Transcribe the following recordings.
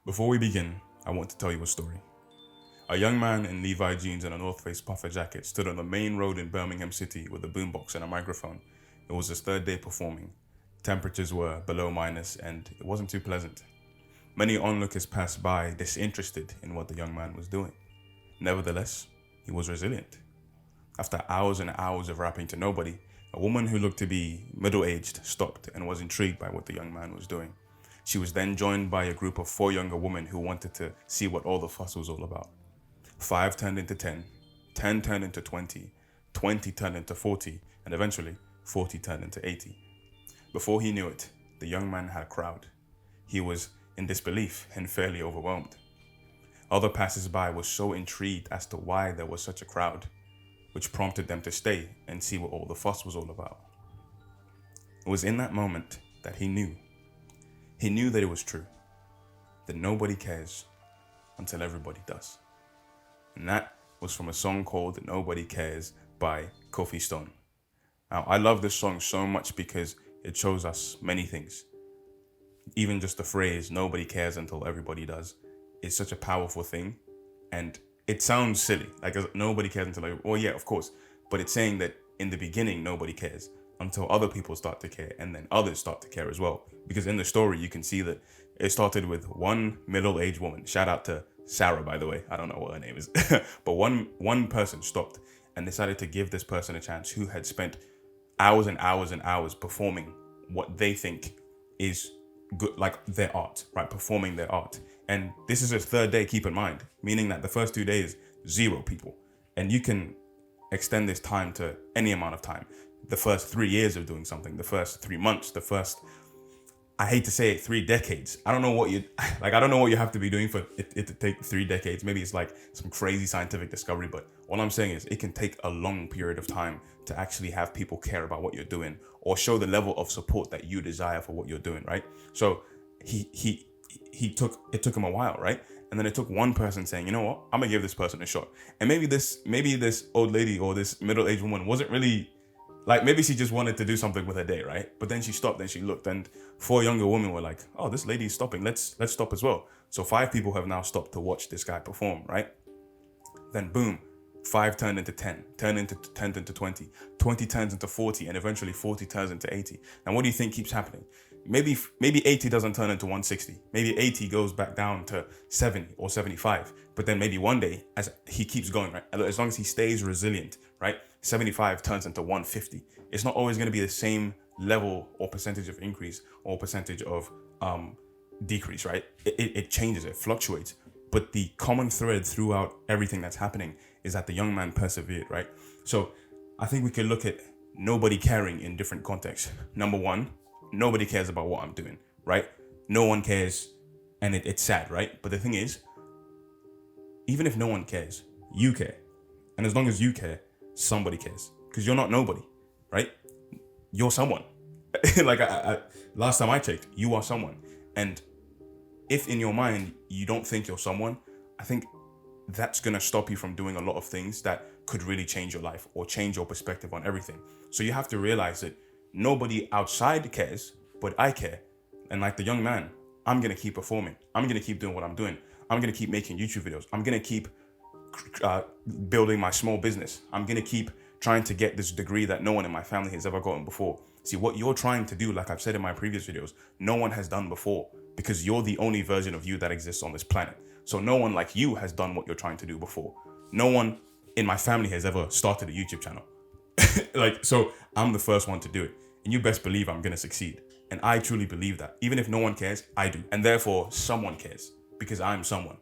Before we begin, I want to tell you a story. A young man in Levi jeans and a North Face puffer jacket stood on the main road in Birmingham City with a boombox and a microphone. It was his third day performing. Temperatures were below minus and it wasn't too pleasant. Many onlookers passed by disinterested in what the young man was doing. Nevertheless, he was resilient. After hours and hours of rapping to nobody, a woman who looked to be middle-aged stopped and was intrigued by what the young man was doing. She was then joined by a group of 4 younger women who wanted to see what all the fuss was all about. 5 turned into 10, 10 turned into 20, 20 turned into 40, and eventually 40 turned into 80. Before he knew it, the young man had a crowd. He was in disbelief and fairly overwhelmed. Other passers-by were so intrigued as to why there was such a crowd, which prompted them to stay and see what all the fuss was all about. It was in that moment that he knew. He knew that it was true, that nobody cares until everybody does. And that was from a song called Nobody Cares by Kofi Stone. Now, I love this song so much because it shows us many things. Even just the phrase, nobody cares until everybody does, is such a powerful thing. And it sounds silly, like nobody cares until well, yeah, of course. But it's saying that in the beginning, nobody cares until other people start to care and then others start to care as well. Because in the story, you can see that it started with one middle-aged woman. Shout out to Sarah, by the way. I don't know what her name is. But one person stopped and decided to give this person a chance who had spent hours and hours and hours performing what they think is good, like their art, right? Performing their art. And this is his third day, keep in mind, meaning that the first 2 days, 0 people. And you can extend this time to any amount of time. The first 3 years of doing something, the first 3 months, the first, I hate to say it, 3 decades. I don't know what you have to be doing for it to take 3 decades. Maybe it's like some crazy scientific discovery, but all I'm saying is it can take a long period of time to actually have people care about what you're doing or show the level of support that you desire for what you're doing, right? So it took him a while, right? And then it took one person saying, you know what, I'm gonna give this person a shot. And maybe this old lady or this middle-aged woman wasn't really, like, maybe she just wanted to do something with her day, right? But then she stopped and she looked, and 4 younger women were like, oh, this lady's stopping, let's stop as well. So 5 people have now stopped to watch this guy perform, right? Then boom, 5 turned into 10, turned into 20, 20 turns into 40, and eventually 40 turns into 80. And what do you think keeps happening? Maybe 80 doesn't turn into 160. Maybe 80 goes back down to 70 or 75. But then maybe one day, as he keeps going, right? As long as he stays resilient, right? 75 turns into 150. It's not always going to be the same level or percentage of increase or percentage of decrease, right? It changes, it fluctuates. But the common thread throughout everything that's happening is that the young man persevered, right? So I think we could look at nobody caring in different contexts. Number one, nobody cares about what I'm doing, right? No one cares, and it's sad, right? But the thing is, even if no one cares, you care. And as long as you care, somebody cares. Because you're not nobody, right? You're someone. Like last time I checked, you are someone. And if in your mind you don't think you're someone, I think that's going to stop you from doing a lot of things that could really change your life or change your perspective on everything. So you have to realize that nobody outside cares, but I care. And like the young man, I'm going to keep performing. I'm going to keep doing what I'm doing. I'm going to keep making YouTube videos. I'm going to keep building my small business. I'm going to keep trying to get this degree that no one in my family has ever gotten before. See, what you're trying to do, like I've said in my previous videos, no one has done before, because you're the only version of you that exists on this planet. So no one like you has done what you're trying to do before. No one in my family has ever started a YouTube channel. So I'm the first one to do it. And you best believe I'm going to succeed. And I truly believe that. Even if no one cares, I do. And therefore, someone cares because I'm someone.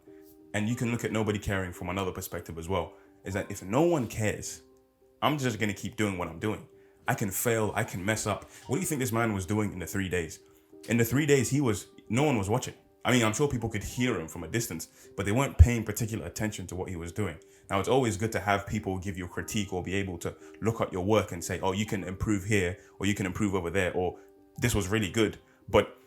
And you can look at nobody caring from another perspective as well. Is that if no one cares, I'm just going to keep doing what I'm doing. I can fail. I can mess up. What do you think this man was doing in the 3 days? In the 3 days, no one was watching. I mean, I'm sure people could hear him from a distance, but they weren't paying particular attention to what he was doing. Now, it's always good to have people give you a critique or be able to look at your work and say, oh, you can improve here, or you can improve over there, or this was really good. But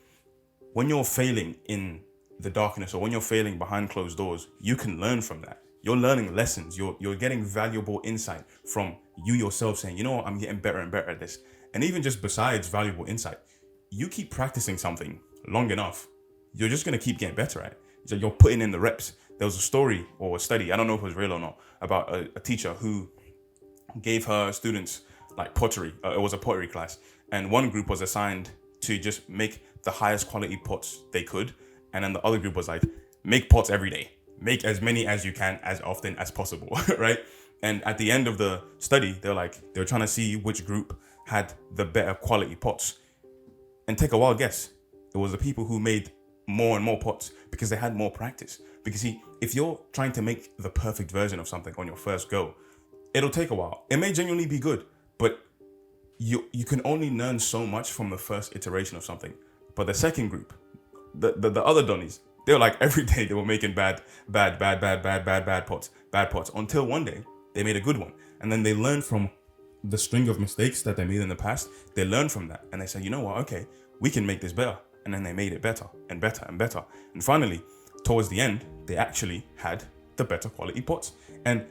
when you're failing in the darkness or when you're failing behind closed doors, you can learn from that. You're learning lessons. You're getting valuable insight from you yourself saying, you know what, I'm getting better and better at this. And even just besides valuable insight, you keep practicing something long enough, you're just going to keep getting better at it. So you're putting in the reps. There was a story or a study, I don't know if it was real or not, about a teacher who gave her students like pottery. It was a pottery class, and one group was assigned to just make the highest quality pots they could, and then the other group was like, make pots every day, make as many as you can as often as possible, right? And at the end of the study, they were trying to see which group had the better quality pots. And take a wild guess, it was the people who made more and more pots because they had more practice. Because see, if you're trying to make the perfect version of something on your first go, it'll take a while. It may genuinely be good, but you can only learn so much from the first iteration of something. But the second group, the other Donnies, they were like every day they were making bad pots until one day they made a good one. And then they learned from the string of mistakes that they made in the past. They learned from that and they said, you know what, okay, we can make this better. And then they made it better and better and better. And finally, towards the end, they actually had the better quality pots. And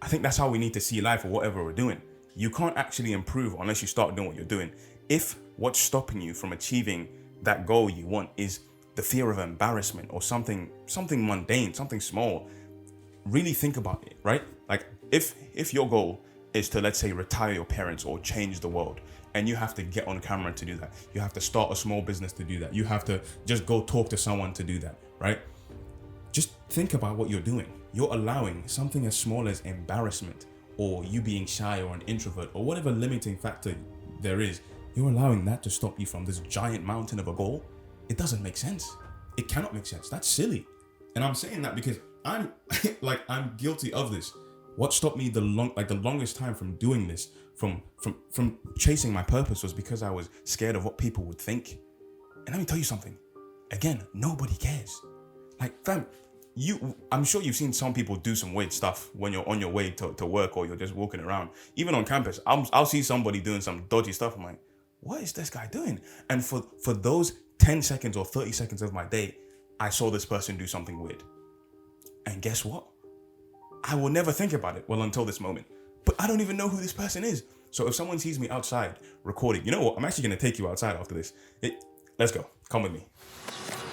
I think that's how we need to see life or whatever we're doing. You can't actually improve unless you start doing what you're doing. If what's stopping you from achieving that goal you want is the fear of embarrassment or something mundane, something small, really think about it, right? Like if your goal is to, let's say, retire your parents or change the world, and you have to get on camera to do that, you have to start a small business to do that, you have to just go talk to someone to do that, right? Just think about what you're doing. You're allowing something as small as embarrassment or you being shy or an introvert or whatever limiting factor there is, you're allowing that to stop you from this giant mountain of a goal. It doesn't make sense. It cannot make sense. That's silly. And I'm saying that because I'm I'm guilty of this. What stopped me the longest time from doing this, from chasing my purpose, was because I was scared of what people would think. And let me tell you something. Again, nobody cares. Like, fam, I'm sure you've seen some people do some weird stuff when you're on your way to work or you're just walking around. Even on campus, I'll see somebody doing some dodgy stuff. I'm like, what is this guy doing? And for those 10 seconds or 30 seconds of my day, I saw this person do something weird. And guess what? I will never think about it, well, until this moment. But I don't even know who this person is. So if someone sees me outside recording, you know what? I'm actually going to take you outside after this. Let's go. Come with me.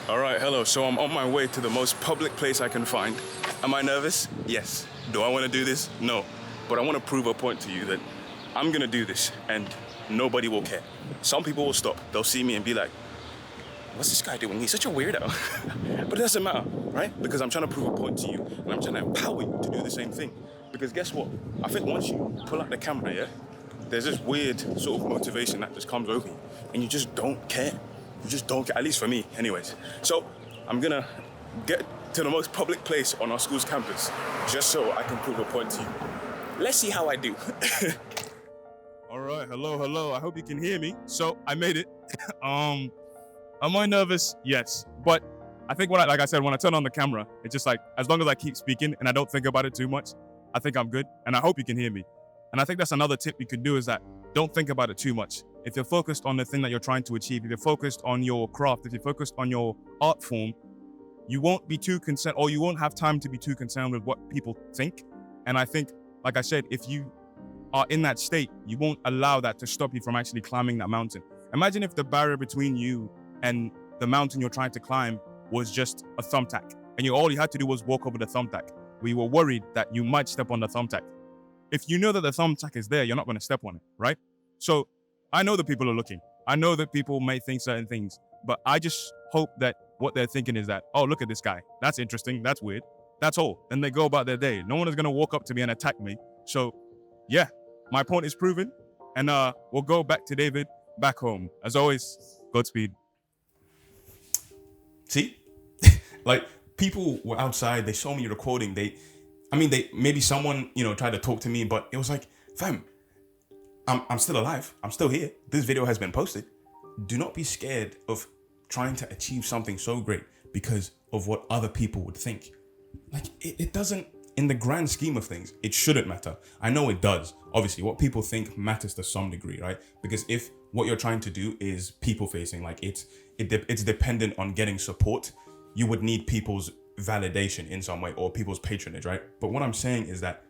All right, hello. So I'm on my way to the most public place I can find. Am I nervous? Yes. Do I want to do this? No. But I want to prove a point to you that I'm going to do this and nobody will care. Some people will stop. They'll see me and be like, what's this guy doing? He's such a weirdo. But it doesn't matter, right? Because I'm trying to prove a point to you and I'm trying to empower you to do the same thing. Because guess what? I think once you pull out the camera, yeah, there's this weird sort of motivation that just comes over you and you just don't care. You just don't care, at least for me, anyways. So I'm gonna get to the most public place on our school's campus just so I can prove a point to you. Let's see how I do. All right, hello. I hope you can hear me. So I made it. Am I nervous? Yes. But I think when I turn on the camera, it's just like, as long as I keep speaking and I don't think about it too much, I think I'm good. And I hope you can hear me. And I think that's another tip you could do, is that don't think about it too much. If you're focused on the thing that you're trying to achieve, if you're focused on your craft, if you're focused on your art form, you won't be too concerned, or you won't have time to be too concerned with what people think. And I think, like I said, if you are in that state, you won't allow that to stop you from actually climbing that mountain. Imagine if the barrier between you and the mountain you're trying to climb was just a thumbtack, and all you had to do was walk over the thumbtack. We were worried that you might step on the thumbtack. If you know that the thumbtack is there, you're not going to step on it, right? So I know that people are looking. I know that people may think certain things, but I just hope that what they're thinking is that, oh, look at this guy. That's interesting. That's weird. That's all. And they go about their day. No one is going to walk up to me and attack me. So yeah, my point is proven. And we'll go back to David back home. As always, Godspeed. See? Like, people were outside. They saw me recording. Maybe someone, tried to talk to me, but it was like, fam, I'm still alive. I'm still here. This video has been posted. Do not be scared of trying to achieve something so great because of what other people would think. Like, it doesn't, in the grand scheme of things, it shouldn't matter. I know it does. Obviously, what people think matters to some degree, right? Because if what you're trying to do is people facing, like it's dependent on getting support, you would need people's validation in some way or people's patronage, right? But what I'm saying is that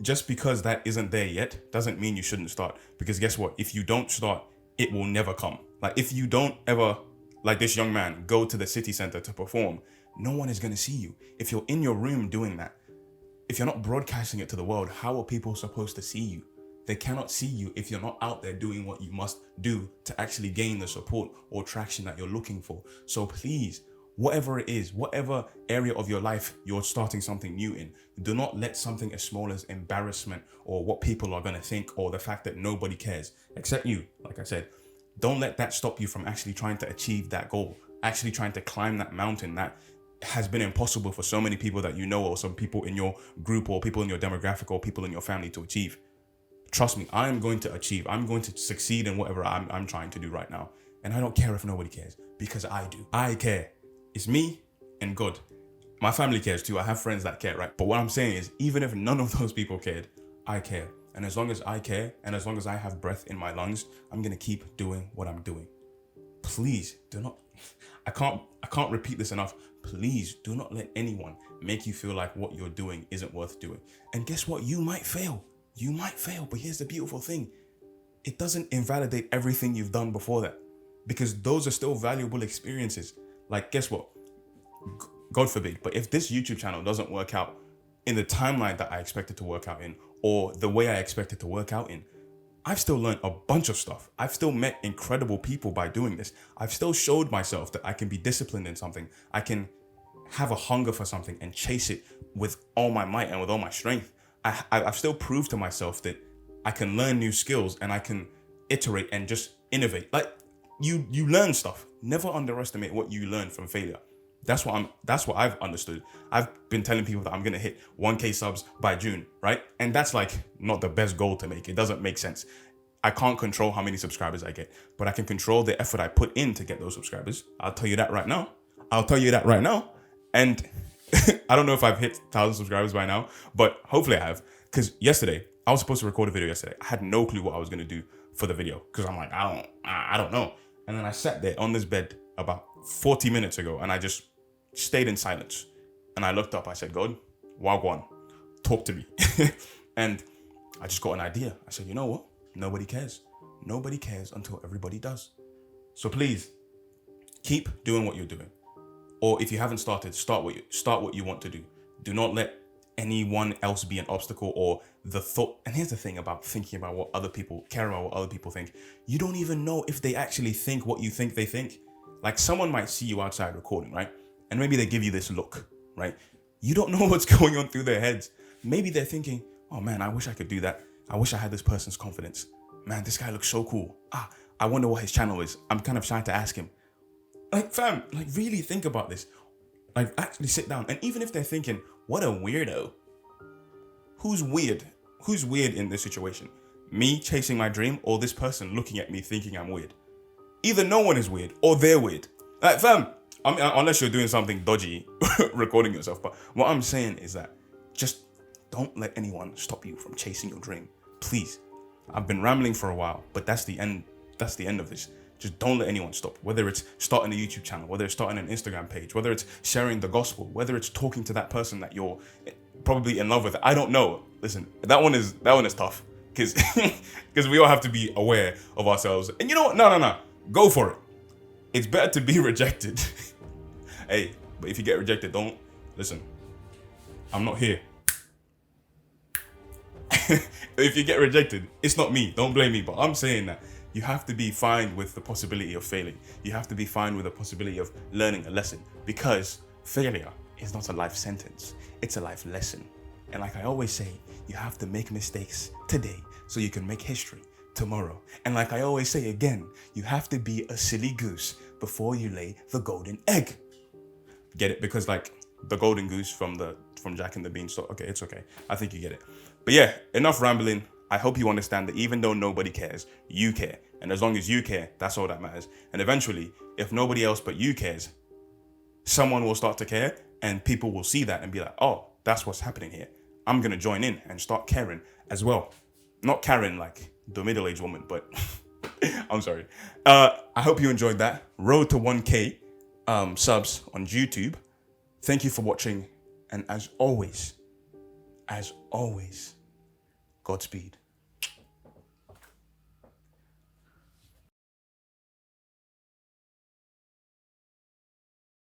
just because that isn't there yet doesn't mean you shouldn't start. Because guess what? If you don't start, it will never come. Like, if you don't ever, like this young man, go to the city center to perform, no one is going to see you. If you're in your room doing that, if you're not broadcasting it to the world, how are people supposed to see you? They cannot see you if you're not out there doing what you must do to actually gain the support or traction that you're looking for. So please, whatever it is, whatever area of your life you're starting something new in, do not let something as small as embarrassment or what people are going to think or the fact that nobody cares except you. Like I said, don't let that stop you from actually trying to achieve that goal, actually trying to climb that mountain that has been impossible for so many people that you know, or some people in your group or people in your demographic or people in your family to achieve. Trust me, I am going to achieve. I'm going to succeed in whatever I'm trying to do right now. And I don't care if nobody cares, because I do. I care. It's me and God. My family cares too. I have friends that care, right? But what I'm saying is, even if none of those people cared, I care. And as long as I care, and as long as I have breath in my lungs, I'm going to keep doing what I'm doing. Please do not, I can't repeat this enough. Please do not let anyone make you feel like what you're doing isn't worth doing. And guess what? You might fail. You might fail, but here's the beautiful thing. It doesn't invalidate everything you've done before that, because those are still valuable experiences. Like, guess what? God forbid, but if this YouTube channel doesn't work out in the timeline that I expect it to work out in, or the way I expect it to work out in, I've still learned a bunch of stuff. I've still met incredible people by doing this. I've still showed myself that I can be disciplined in something. I can have a hunger for something and chase it with all my might and with all my strength. I've still proved to myself that I can learn new skills and I can iterate and just innovate. Like, you learn stuff. Never underestimate what you learn from failure. That's what I've understood. I've been telling people that I'm gonna hit 1K subs by June, right? And that's like not the best goal to make. It doesn't make sense. I can't control how many subscribers I get, but I can control the effort I put in to get those subscribers. I'll tell you that right now. And I don't know if I've hit 1,000 subscribers by now, but hopefully I have. Because yesterday, I was supposed to record a video yesterday. I had no clue what I was gonna do for the video, because I'm like, I don't know. And then I sat there on this bed about 40 minutes ago, and I just stayed in silence. And I looked up, I said, God, Wagwan, talk to me. And I just got an idea. I said, you know what? Nobody cares. Nobody cares until everybody does. So please keep doing what you're doing. Or if you haven't started, start what you want to do. Do not let anyone else be an obstacle or the thought. And here's the thing about thinking about what other people care about, what other people think. You don't even know if they actually think what you think they think. Like, someone might see you outside recording, right? And maybe they give you this look, right? You don't know what's going on through their heads. Maybe they're thinking, oh man, I wish I could do that. I wish I had this person's confidence. Man, this guy looks so cool. I wonder what his channel is. I'm kind of shy to ask him. Like, fam, like, really think about this. Like, actually sit down. And even if they're thinking, what a weirdo. Who's weird? Who's weird in this situation? Me chasing my dream, or this person looking at me thinking I'm weird? Either no one is weird or they're weird. Like, fam, I mean, unless you're doing something dodgy, recording yourself. But what I'm saying is that just don't let anyone stop you from chasing your dream. Please. I've been rambling for a while, but that's the end. That's the end of this. Just don't let anyone stop. Whether it's starting a YouTube channel, whether it's starting an Instagram page, whether it's sharing the gospel, whether it's talking to that person that you're probably in love with. I don't know. Listen, that one is tough, because we all have to be aware of ourselves. And you know what? No. Go for it. It's better to be rejected. Hey, but if you get rejected, don't listen. I'm not here. If you get rejected, it's not me. Don't blame me. But I'm saying that you have to be fine with the possibility of failing. You have to be fine with the possibility of learning a lesson, because failure is not a life sentence. It's a life lesson. And like I always say, you have to make mistakes today so you can make history tomorrow. And like I always say again, you have to be a silly goose before you lay the golden egg. Get it? Because like the golden goose from Jack and the Beanstalk. Okay, it's okay. I think you get it. But yeah, enough rambling. I hope you understand that even though nobody cares, you care. And as long as you care, that's all that matters. And eventually, if nobody else but you cares, someone will start to care, and people will see that and be like, oh, that's what's happening here. I'm going to join in and start caring as well. Not Karen like the middle-aged woman, but I'm sorry. I hope you enjoyed that. Road to 1K subs on YouTube. Thank you for watching. And as always, Godspeed.